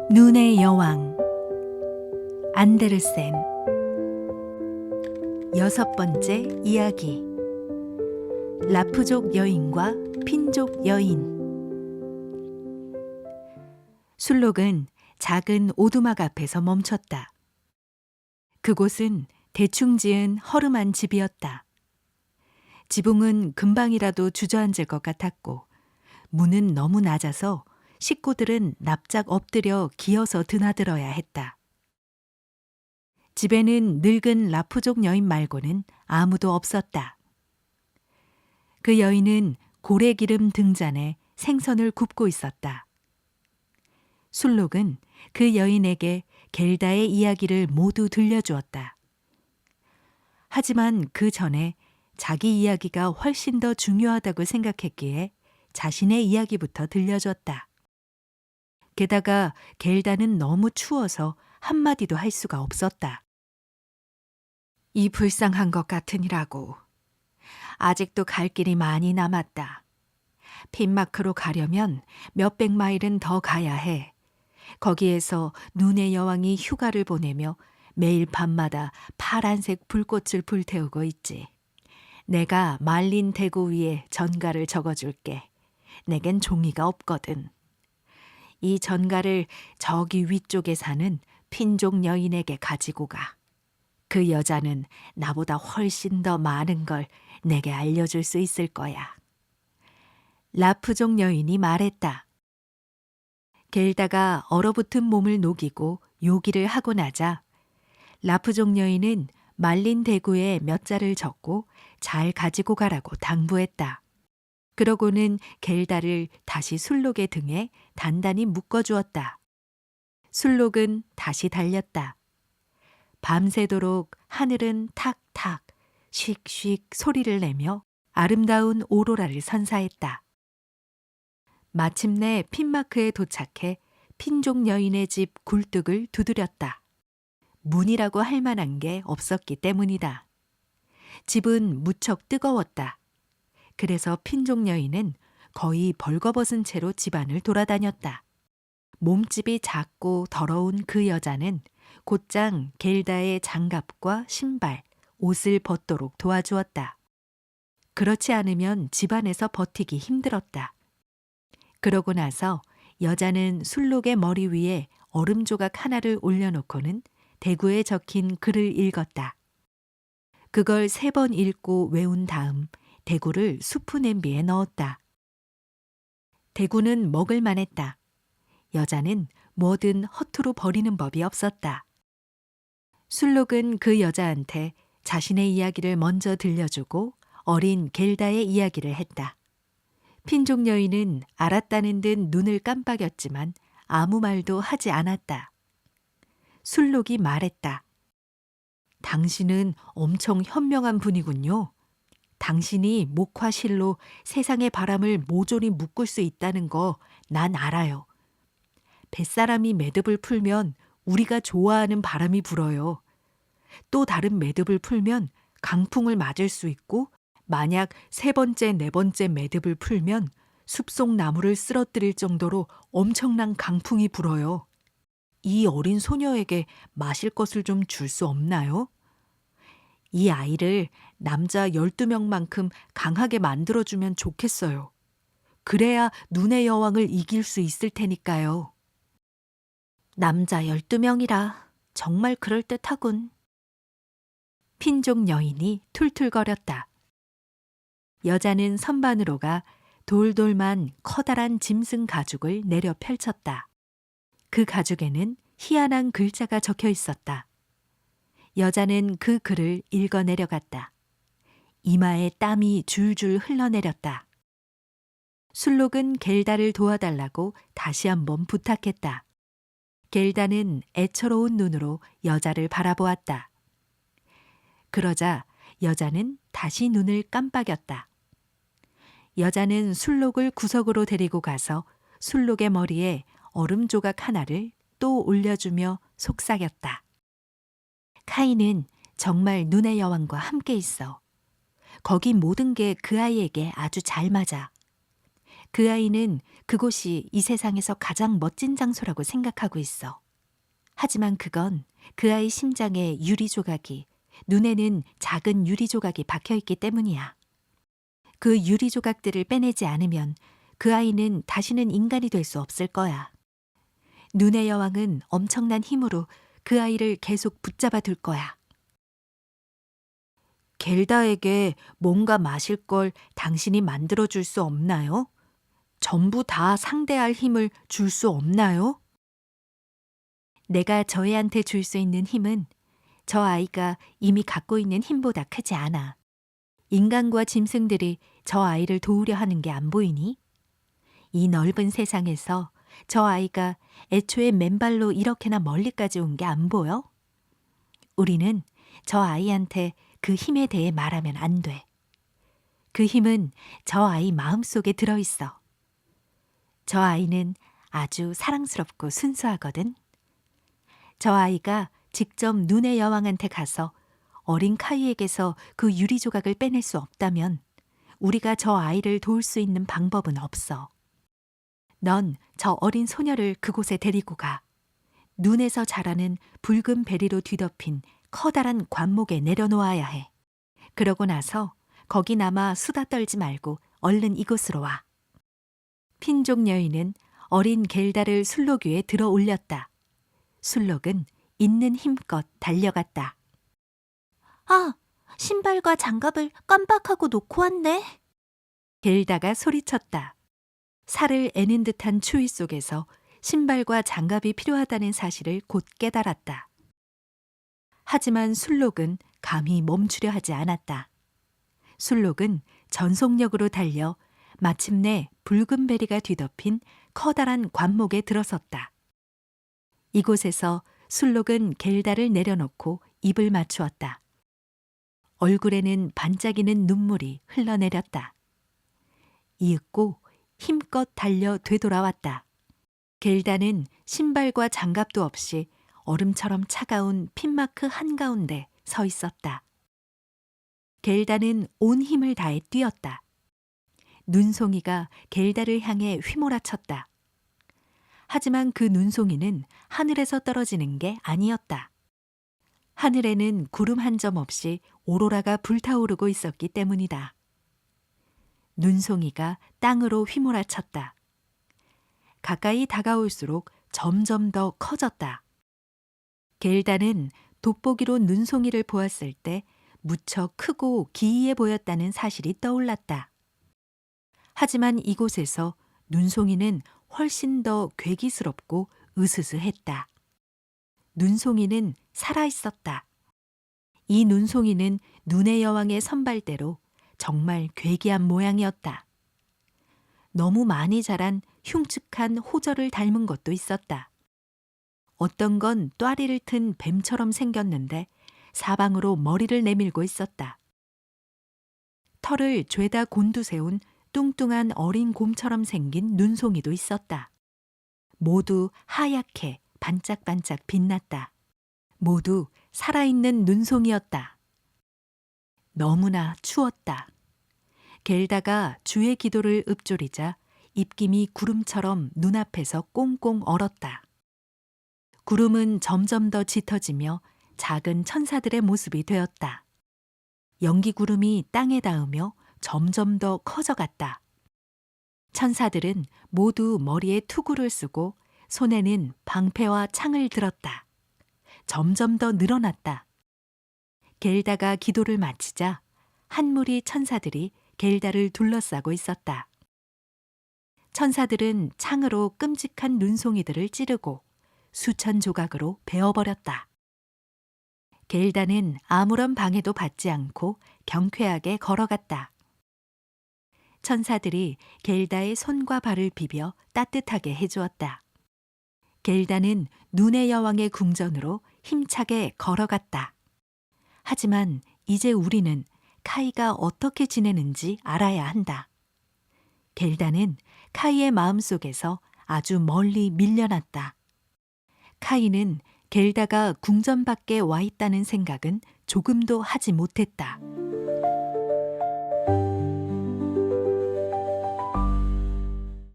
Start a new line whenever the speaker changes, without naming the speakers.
눈의 여왕 안데르센. 여섯 번째 이야기. 라프족 여인과 핀족 여인. 술록은 작은 오두막 앞에서 멈췄다. 그곳은 대충 지은 허름한 집이었다. 지붕은 금방이라도 주저앉을 것 같았고 문은 너무 낮아서 식구들은 납작 엎드려 기어서 드나들어야 했다. 집에는 늙은 라프족 여인 말고는 아무도 없었다. 그 여인은 고래기름 등잔에 생선을 굽고 있었다. 술록은 그 여인에게 겔다의 이야기를 모두 들려주었다. 하지만 그 전에 자기 이야기가 훨씬 더 중요하다고 생각했기에 자신의 이야기부터 들려줬다. 게다가 겔다는 너무 추워서 한마디도 할 수가 없었다. 이 불쌍한 것 같으니라고. 아직도 갈 길이 많이 남았다. 핀마크로 가려면 몇백 마일은 더 가야 해. 거기에서 눈의 여왕이 휴가를 보내며 매일 밤마다 파란색 불꽃을 불태우고 있지. 내가 말린 대구 위에 전가를 적어줄게. 내겐 종이가 없거든. 이 전가를 저기 위쪽에 사는 핀족 여인에게 가지고 가. 그 여자는 나보다 훨씬 더 많은 걸 내게 알려줄 수 있을 거야. 라프족 여인이 말했다. 겔다가 얼어붙은 몸을 녹이고 요기를 하고 나자 라프족 여인은 말린 대구에 몇 자를 적고 잘 가지고 가라고 당부했다. 그러고는 겔다를 다시 술록의 등에 단단히 묶어주었다. 술록은 다시 달렸다. 밤새도록 하늘은 탁탁, 쉭쉭 소리를 내며 아름다운 오로라를 선사했다. 마침내 핀마크에 도착해 핀족 여인의 집 굴뚝을 두드렸다. 문이라고 할 만한 게 없었기 때문이다. 집은 무척 뜨거웠다. 그래서 핀족 여인은 거의 벌거벗은 채로 집안을 돌아다녔다. 몸집이 작고 더러운 그 여자는 곧장 겔다의 장갑과 신발, 옷을 벗도록 도와주었다. 그렇지 않으면 집안에서 버티기 힘들었다. 그러고 나서 여자는 술록의 머리 위에 얼음 조각 하나를 올려놓고는 대구에 적힌 글을 읽었다. 그걸 3번 읽고 외운 다음 대구를 수프 냄비에 넣었다. 대구는 먹을 만했다. 여자는 뭐든 허투루 버리는 법이 없었다. 술록은 그 여자한테 자신의 이야기를 먼저 들려주고 어린 겔다의 이야기를 했다. 핀족 여인은 알았다는 듯 눈을 깜빡였지만 아무 말도 하지 않았다. 술록이 말했다. 당신은 엄청 현명한 분이군요. 당신이 목화실로 세상의 바람을 모조리 묶을 수 있다는 거 난 알아요. 뱃사람이 매듭을 풀면 우리가 좋아하는 바람이 불어요. 또 다른 매듭을 풀면 강풍을 맞을 수 있고 만약 3번째, 4번째 매듭을 풀면 숲속 나무를 쓰러뜨릴 정도로 엄청난 강풍이 불어요. 이 어린 소녀에게 마실 것을 좀 줄 수 없나요? 이 아이를 남자 12명만큼 강하게 만들어주면 좋겠어요. 그래야 눈의 여왕을 이길 수 있을 테니까요. 남자 12명이라 정말 그럴듯하군. 핀족 여인이 툴툴거렸다. 여자는 선반으로 가 돌돌만 커다란 짐승 가죽을 내려 펼쳤다. 그 가죽에는 희한한 글자가 적혀 있었다. 여자는 그 글을 읽어 내려갔다. 이마에 땀이 줄줄 흘러내렸다. 술록은 겔다를 도와달라고 다시 한번 부탁했다. 겔다는 애처로운 눈으로 여자를 바라보았다. 그러자 여자는 다시 눈을 깜빡였다. 여자는 술록을 구석으로 데리고 가서 술록의 머리에 얼음 조각 하나를 또 올려주며 속삭였다. 카이는 정말 눈의 여왕과 함께 있어. 거기 모든 게 그 아이에게 아주 잘 맞아. 그 아이는 그곳이 이 세상에서 가장 멋진 장소라고 생각하고 있어. 하지만 그건 그 아이 심장에 유리 조각이, 눈에는 작은 유리 조각이 박혀 있기 때문이야. 그 유리 조각들을 빼내지 않으면 그 아이는 다시는 인간이 될 수 없을 거야. 눈의 여왕은 엄청난 힘으로 그 아이를 계속 붙잡아 둘 거야. 겔다에게 뭔가 마실 걸 당신이 만들어 줄 수 없나요? 전부 다 상대할 힘을 줄 수 없나요? 내가 저 애한테 줄 수 있는 힘은 저 아이가 이미 갖고 있는 힘보다 크지 않아. 인간과 짐승들이 저 아이를 도우려 하는 게 안 보이니? 이 넓은 세상에서 저 아이가 애초에 맨발로 이렇게나 멀리까지 온 게 안 보여? 우리는 저 아이한테 그 힘에 대해 말하면 안 돼. 그 힘은 저 아이 마음속에 들어있어. 저 아이는 아주 사랑스럽고 순수하거든. 저 아이가 직접 눈의 여왕한테 가서 어린 카이에게서 그 유리 조각을 빼낼 수 없다면 우리가 저 아이를 도울 수 있는 방법은 없어. 넌 저 어린 소녀를 그곳에 데리고 가. 눈에서 자라는 붉은 베리로 뒤덮인 커다란 관목에 내려놓아야 해. 그러고 나서 거기 남아 수다 떨지 말고 얼른 이곳으로 와. 핀족 여인은 어린 겔다를 술록 위에 들어 올렸다. 술록은 있는 힘껏 달려갔다. 아, 신발과 장갑을 깜빡하고 놓고 왔네. 겔다가 소리쳤다. 살을 애는 듯한 추위 속에서 신발과 장갑이 필요하다는 사실을 곧 깨달았다. 하지만 술록은 감히 멈추려 하지 않았다. 술록은 전속력으로 달려 마침내 붉은 베리가 뒤덮인 커다란 관목에 들어섰다. 이곳에서 술록은 겔다를 내려놓고 입을 맞추었다. 얼굴에는 반짝이는 눈물이 흘러내렸다. 이윽고 힘껏 달려 되돌아왔다. 겔다는 신발과 장갑도 없이 얼음처럼 차가운 핀마크 한가운데 서 있었다. 겔다는 온 힘을 다해 뛰었다. 눈송이가 겔다를 향해 휘몰아쳤다. 하지만 그 눈송이는 하늘에서 떨어지는 게 아니었다. 하늘에는 구름 한 점 없이 오로라가 불타오르고 있었기 때문이다. 눈송이가 땅으로 휘몰아쳤다. 가까이 다가올수록 점점 더 커졌다. 겔다는 돋보기로 눈송이를 보았을 때 무척 크고 기이해 보였다는 사실이 떠올랐다. 하지만 이곳에서 눈송이는 훨씬 더 괴기스럽고 으스스했다. 눈송이는 살아있었다. 이 눈송이는 눈의 여왕의 선발대로 정말 괴기한 모양이었다. 너무 많이 자란 흉측한 호저를 닮은 것도 있었다. 어떤 건 또아리를 튼 뱀처럼 생겼는데 사방으로 머리를 내밀고 있었다. 털을 죄다 곤두세운 뚱뚱한 어린 곰처럼 생긴 눈송이도 있었다. 모두 하얗게 반짝반짝 빛났다. 모두 살아있는 눈송이였다. 너무나 추웠다. 겔다가 주의 기도를 읊조리자 입김이 구름처럼 눈앞에서 꽁꽁 얼었다. 구름은 점점 더 짙어지며 작은 천사들의 모습이 되었다. 연기구름이 땅에 닿으며 점점 더 커져갔다. 천사들은 모두 머리에 투구를 쓰고 손에는 방패와 창을 들었다. 점점 더 늘어났다. 겔다가 기도를 마치자 한 무리 천사들이 겔다를 둘러싸고 있었다. 천사들은 창으로 끔찍한 눈송이들을 찌르고 수천 조각으로 베어버렸다. 겔다는 아무런 방해도 받지 않고 경쾌하게 걸어갔다. 천사들이 겔다의 손과 발을 비벼 따뜻하게 해주었다. 겔다는 눈의 여왕의 궁전으로 힘차게 걸어갔다. 하지만 이제 우리는 카이가 어떻게 지내는지 알아야 한다. 겔다는 카이의 마음속에서 아주 멀리 밀려났다. 카이는 겔다가 궁전 밖에 와 있다는 생각은 조금도 하지 못했다.